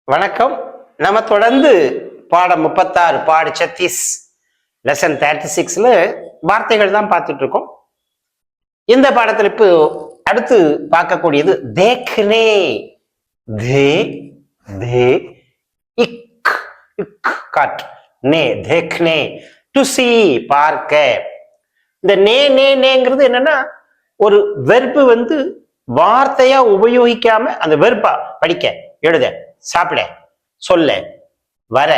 வணக்கம். நம்ம தொடர்ந்து பாடம் 36 பாடு 36 லெசன் 36ல வார்த்தைகள் தான் பார்த்துட்டு இருக்கோம். இந்த பாடத்துல இப்போ அடுத்து பார்க்கக்கூடியது தேக்னே. தே தே இக் இக் காட் நே தேக்னே டு சி பார்க்க. இந்த நே நே நேங்கிறது என்னன்னா ஒரு வெர்பு வந்து வார்த்தையா உபயோகிக்காம அந்த வெர்பா படிக்க எழுத சாப்பிட சொல்ல வர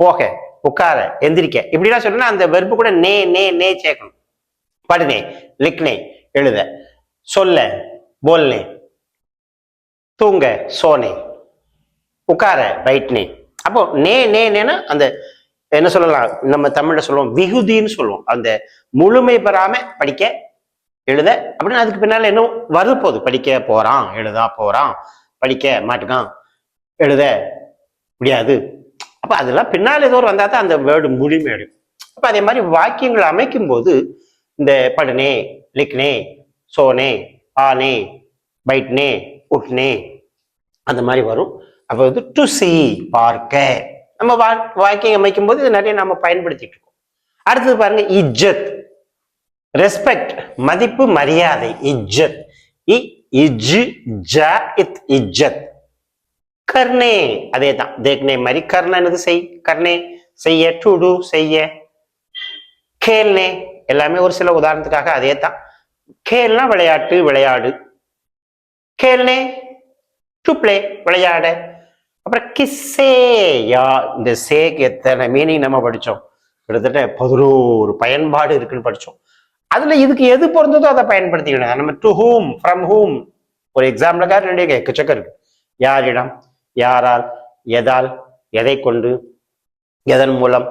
போக உட்கார எந்திரிக்க இப்படிலாம் சொல்லணும்னா அந்த வெர்பு கூட நே நே நே சேர்க்கணும். படுனே லிக்னே எழுத சொல்ல போல்னே தூங்க சோனே உட்கார பைட்னே. அப்போ நே நே நேனா அந்த என்ன சொல்லலாம், நம்ம தமிழ்ல சொல்லுவோம் விகுதின்னு சொல்லுவோம். அந்த முழுமை பெறாம படிக்க எழுத அப்படின்னு அதுக்கு பின்னால என்ன வருது போகுது. படிக்க போறான் எழுதா போறான் படிக்க மாட்டுக்கான் எழுத முடியாது. அப்ப அதெல்லாம் பின்னால் ஏதோ வந்தா தான் அந்த வேர்டு முழுமையடையும். அப்ப அதே மாதிரி வாக்கியங்கள் அமைக்கும் போது இந்த படுனே லிக்னே சோனே ஆனே பைட்னே உட்னே அந்த மாதிரி வரும். அப்ப வந்து டு சி பார்க்க நம்ம வாக்கியம் அமைக்கும் போது இது நிறைய நம்ம பயன்படுத்திட்டு இருக்கோம். அடுத்தது பாருங்க இஜ்ஜத் ரெஸ்பெக்ட் மதிப்பு மரியாதை. இஜ்ஜத் இஜ்ஜத் கர்னே அதே தான் தேக்னே மாதிரி கர்னது செய் கர்னே செய்ய டு டு செய்ய. கேல்னே எல்லாமே ஒரு சில உதாரணத்துக்காக அதே தான். கேல்னா விளையாட்டு விளையாடு. கேல்னே டு பிளே விளையாட. அப்புறம் கிஸ்ஸே யா இந்த சேக்கு எத்தனை மீனிங் நம்ம படிச்சோம். கிட்டத்தட்ட 11 பயன்பாடு இருக்குன்னு படிச்சோம். அதுல இதுக்கு எது பொருந்ததோ அதை பயன்படுத்திக்கணும். நம்ம டு ஹூம் ஃப்ரம் ஹூம் ஒரு எக்ஸாம்பிளுக்காக ரெண்டு எக்கச்சக்கம் இருக்கு. யாரிடம் யாரால் எதால் எதை கொண்டு எதன் மூலம்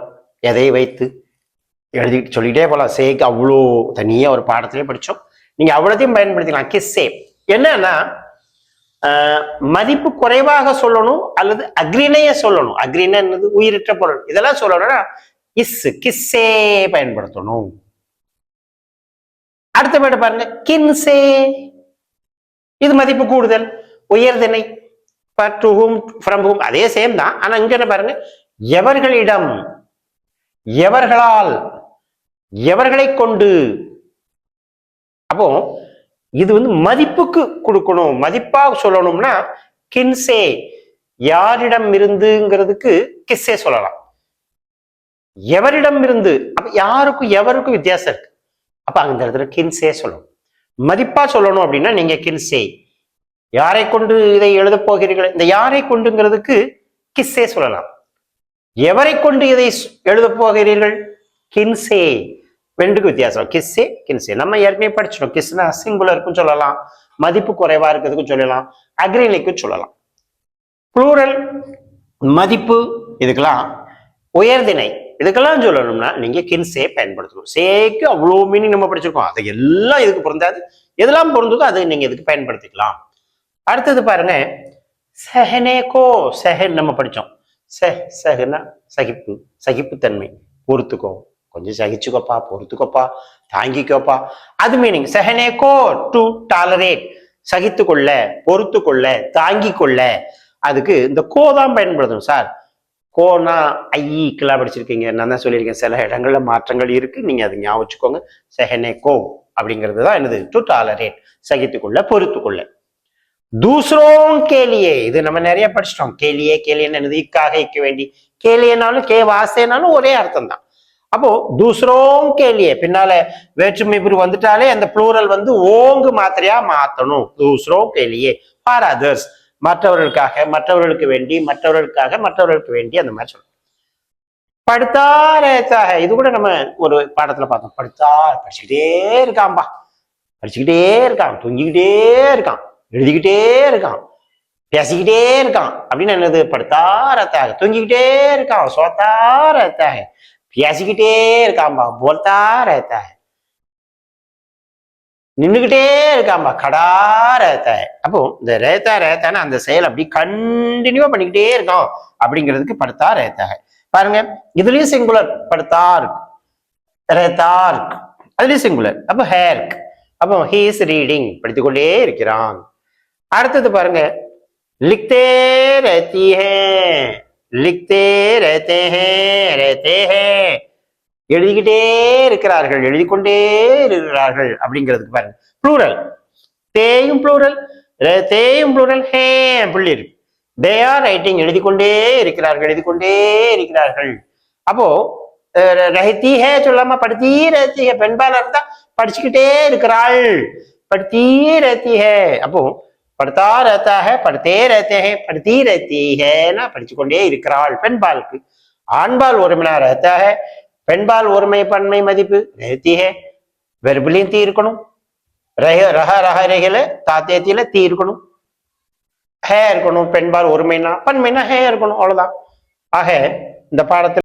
எதை வைத்து எழுதி சொல்லிட்டே போலாம். சேக்கு அவ்வளோ தனியா ஒரு பாடத்திலே படிச்சோம். நீங்க அவ்வளோத்தையும் பயன்படுத்திக்கலாம். கிஸ்ஸே என்னன்னா மதிப்பு குறைவாக சொல்லணும் அல்லது அக்ரிணைய சொல்லணும். அக்ரினா என்னது உயிரற்ற பொருள். இதெல்லாம் சொல்லணும்னா கிஸ்ஸே பயன்படுத்தணும். அடுத்த பாட்டு பாருங்க கின்சே. இது மதிப்பு கூடுதல் உயர்திணை. டு ஹூம் ஃப்ரம் ஹூம் அதே சேம் தான். ஆனா இங்க என்ன பாருங்க எவர்களிடம் எவர்களால் எவர்களை கொண்டு. அப்போ இது வந்து மதிப்புக்கு கொடுக்கணும். மதிப்பா சொல்லணும்னா கின்சே யாரிடம் இருந்துங்கிறதுக்கு கிஸ்ஸே சொல்லலாம். எவரிடம் இருந்து அப்ப யாருக்கும் எவருக்கும் வித்தியாசம் இருக்கு. அப்ப அந்த இடத்துல கின்சே சொல்லணும். மதிப்பா சொல்லணும் அப்படின்னா நீங்க கின்சே யாரை கொண்டு இதை எழுத போகிறீர்கள். இந்த யாரை கொண்டுங்கிறதுக்கு கிஸ்ஸே சொல்லலாம். எவரை கொண்டு இதை எழுத போகிறீர்கள் கின்சே. ரெண்டுக்கு வித்தியாசம் கிஸ்ஸே கின்சே. நம்ம ஏற்கனவே படிச்சிடும். கிஸ்னா சிங்குலருக்கும் சொல்லலாம், மதிப்பு குறைவா இருக்கிறதுக்கும் சொல்லலாம், அக்ரிணைக்கும் சொல்லலாம். புளூரல் மதிப்பு இதுக்கெல்லாம் உயர்திணை இதுக்கெல்லாம் சொல்லணும்னா நீங்க கின்சே பயன்படுத்தணும். சேக்கு அவ்வளோ மீனிங் நம்ம படிச்சிருக்கோம். அது எல்லாம் இதுக்கு பொருந்தாது. எதெல்லாம் பொருந்ததோ அதை நீங்க இதுக்கு பயன்படுத்திக்கலாம். அடுத்தது பாருங்க சஹனேகோ. சஹன் நம்ம படிச்சோம். சஹனா சகிப்பு சகிப்புத்தன்மை. பொறுத்துக்கோ கொஞ்சம் சகிச்சுக்கோப்பா பொறுத்துக்கோப்பா தாங்கிக்கோப்பா அது மீனிங். சஹனேகோ டு டாலரேட் சகித்து கொள்ள பொறுத்து கொள்ள தாங்கி கொள்ள. அதுக்கு இந்த கோ தான் பயன்படுத்தணும். சார் கோனா ஐக்கெல்லாம் படிச்சிருக்கீங்க. நான் தான் சொல்லியிருக்கேன் சில இடங்கள்ல மாற்றங்கள் இருக்கு. நீங்க அதை ஞாபகம் வச்சுக்கோங்க. சஹனேகோ அப்படிங்கிறது தான் என்னது டு டாலரேட் சகித்துக்கொள்ள பொறுத்து கொள்ள. தூசரோம் கேலியே இது நம்ம நிறைய படிச்சிட்டோம். கேலியே கேலியன்னு என்னது இக்காக இக்க வேண்டி. கேலியனாலும் கே வாசேனாலும் ஒரே அர்த்தம் தான். அப்போ தூசரோம் கேலியே பின்னால வேற்றுமை பிரிவு வந்துட்டாலே அந்த புளூரல் வந்து ஓங்கு மாத்திரையா மாத்தணும். தூசரோம் கேலியே ஃபார் அதர்ஸ் மற்றவர்களுக்காக மற்றவர்களுக்கு வேண்டி மற்றவர்களுக்காக மற்றவர்களுக்கு வேண்டி அந்த மாதிரி சொல்லணும். படுத்தாரேத்தாக இது கூட நம்ம ஒரு பாடத்துல பார்த்தோம். படிச்சுக்கிட்டே இருக்கான்பா படிச்சுக்கிட்டே இருக்கான் தூங்கிக்கிட்டே இருக்கான் எழுதிக்கிட்டே இருக்கான் பேசிக்கிட்டே இருக்கான் அப்படின்னு என்னது படுத்தாரத்தாக. தூங்கிக்கிட்டே இருக்கான் சோத்தாரத்தாக பேசிக்கிட்டே இருக்கான்பா போல்தாரத்தாக. நின்றுகிட்டே இருக்காம்பா கடாரத்தாக. அப்போ இந்த ரேத்தா ரேத்தான அந்த செயல் அப்படி கண்டினியூவா பண்ணிக்கிட்டே இருக்கான் அப்படிங்கிறதுக்கு படுத்தா ரேத்தாக. பாருங்க இதுலயும் சிங்குலர் படுத்தா இருக்கு ரேத்தா இருக்கு அதுலயும் சிங்குலர். அப்போ ஹேர்க். அப்போ ஹீ இஸ் ரீடிங் படித்துக்கொண்டே இருக்கிறான். அடுத்தது பாருங்க लिखते रहती है, लिखते रहते हैं எழுதிக்கிட்டே இருக்கிறார்கள், எழுதி கொண்டே இருக்கிறார்கள் அப்படிங்கிறதுக்கு பாருங்க. ப்ளூரல், தேயும் ப்ளூரல், தேயும் ப்ளூரல், ஹே புள்ளி இருக்கு. தே ஆர் ரைட்டிங், எழுதி கொண்டே இருக்கிறார்கள், எழுதி கொண்டே இருக்கிறார்கள். அப்போ ரஹத்தி ஹே சொல்லாம படுத்தி ரஹத்தி ஹே, பெண்பால இருந்தா படிச்சுக்கிட்டே இருக்கிறாள், படுத்தி ரஹத்தி ஹே. அப்போ படுத்தா ரஹத்தா ஹே, படுத்தே ரஹத்தே ஹே, படுத்தி ரஹத்தி ஹேனா படிச்சு கொண்டே இருக்கிறாள் பெண்பாலுக்கு. ஆண்பால் ஒருமைனா ரஹத்தா ஹே, பெண்பால் ஒருமை பன்மை மதிப்பு ரஹத்தி ஹே. வெறுப்புலையும் தீ இருக்கணும், ரஹ ரஹ ரேகையில தாத்தியத்தில தீ இருக்கணும், ஹே இருக்கணும். பெண்பால் ஒருமைனா, பன்மைனா ஹே இருக்கணும், அவ்வளவுதான். ஆக இந்த பாடத்தில்